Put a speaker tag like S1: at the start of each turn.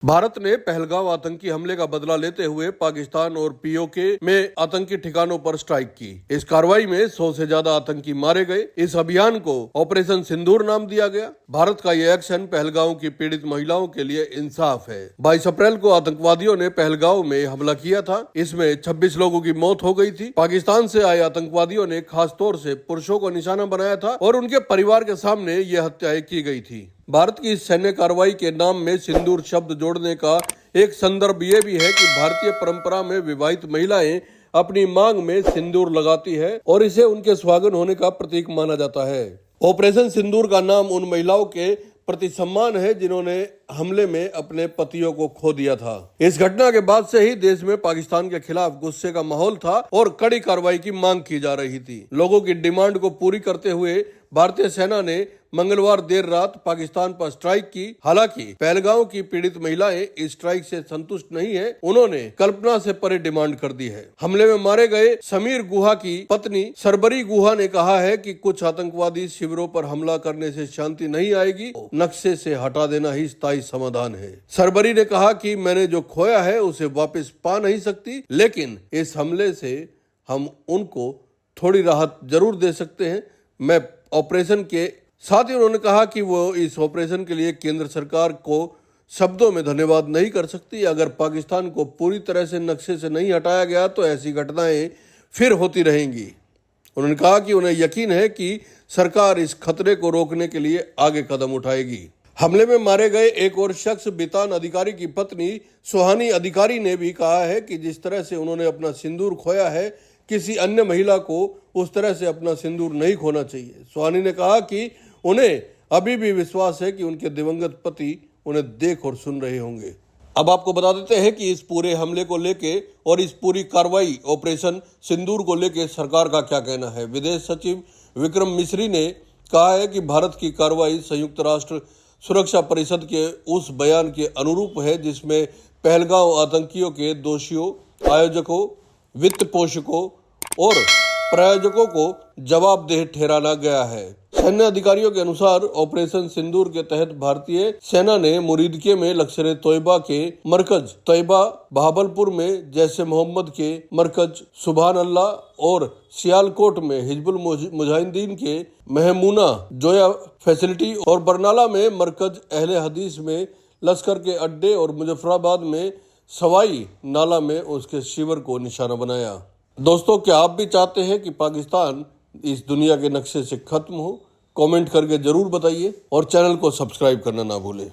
S1: भारत ने पहलगाम आतंकी हमले का बदला लेते हुए पाकिस्तान और पीओके में आतंकी ठिकानों पर स्ट्राइक की। इस कार्रवाई में 100 से ज्यादा आतंकी मारे गए। इस अभियान को ऑपरेशन सिंदूर नाम दिया गया। भारत का यह एक्शन पहलगाम की पीड़ित महिलाओं के लिए इंसाफ है। 22 अप्रैल को आतंकवादियों ने पहलगाम में हमला किया था। इसमें 26 लोगों की मौत हो गई थी। पाकिस्तान से आए आतंकवादियों ने खास तौर से पुरुषों को निशाना बनाया था और उनके परिवार के सामने ये हत्याएं की गई थी। भारत की इस सैन्य कार्रवाई के नाम में सिंदूर शब्द जोड़ने का एक संदर्भ ये भी है कि भारतीय परंपरा में विवाहित महिलाएं अपनी मांग में सिंदूर लगाती है और इसे उनके सुहागन होने का प्रतीक माना जाता है। ऑपरेशन सिंदूर का नाम उन महिलाओं के प्रति सम्मान है जिन्होंने हमले में अपने पतियों को खो दिया था। इस घटना के बाद से ही देश में पाकिस्तान के खिलाफ गुस्से का माहौल था और कड़ी कार्रवाई की मांग की जा रही थी। लोगों की डिमांड को पूरी करते हुए भारतीय सेना ने मंगलवार देर रात पाकिस्तान पर स्ट्राइक की। हालांकि पहलगाम की पीड़ित महिलाएं इस स्ट्राइक से संतुष्ट नहीं है। उन्होंने कल्पना से परे डिमांड कर दी है। हमले में मारे गए समीर गुहा की पत्नी सरबरी गुहा ने कहा है कि कुछ आतंकवादी शिविरों पर हमला करने से शांति नहीं आएगी, नक्शे से हटा देना ही स्थायी समाधान है। सरबरी ने कहा कि मैंने जो खोया है उसे वापस पा नहीं सकती, लेकिन इस हमले से हम उनको थोड़ी राहत जरूर दे सकते हैं। मैं ऑपरेशन के साथ ही उन्होंने कहा कि वो इस ऑपरेशन के लिए केंद्र सरकार को शब्दों में धन्यवाद नहीं कर सकती। अगर पाकिस्तान को पूरी तरह से नक्शे से नहीं हटाया गया तो ऐसी घटनाएं फिर होती रहेंगी। उन्होंने कहा कि उन्हें यकीन है कि सरकार इस खतरे को रोकने के लिए आगे कदम उठाएगी। हमले में मारे गए एक और शख्स बितान अधिकारी की पत्नी सुहानी अधिकारी ने भी कहा है कि जिस तरह से उन्होंने अपना सिंदूर खोया है, किसी अन्य महिला को उस तरह से अपना सिंदूर नहीं खोना चाहिए। सुहानी ने कहा कि उन्हें अभी भी विश्वास है कि उनके दिवंगत पति उन्हें देख और सुन रहे होंगे। अब आपको बता देते हैं कि इस पूरे हमले को लेके और इस पूरी कार्रवाई ऑपरेशन सिंदूर को लेके सरकार का क्या कहना है। विदेश सचिव विक्रम मिस्री ने कहा है कि भारत की कार्रवाई संयुक्त राष्ट्र सुरक्षा परिषद के उस बयान के अनुरूप है जिसमें पहलगाम आतंकियों के दोषियों, आयोजकों, वित्त पोषकों और प्रायोजकों को जवाबदेह ठहराया गया है। सैन्य अधिकारियों के अनुसार ऑपरेशन सिंदूर के तहत भारतीय सेना ने मुरीदके में लश्कर तोयबा के मरकज तैयबा, बहावलपुर में जैश मोहम्मद के मरकज सुभान अल्लाह और सियालकोट में हिजबुल मुजाहिदीन के महमूना जोया फैसिलिटी और बरनाला में मरकज अहले हदीस में लश्कर के अड्डे और मुजफ्फराबाद में सवाई नाला में उसके शिविर को निशाना बनाया। दोस्तों, क्या आप भी चाहते हैं कि पाकिस्तान इस दुनिया के नक्शे से खत्म हो? कमेंट करके जरूर बताइए और चैनल को सब्सक्राइब करना ना भूलें।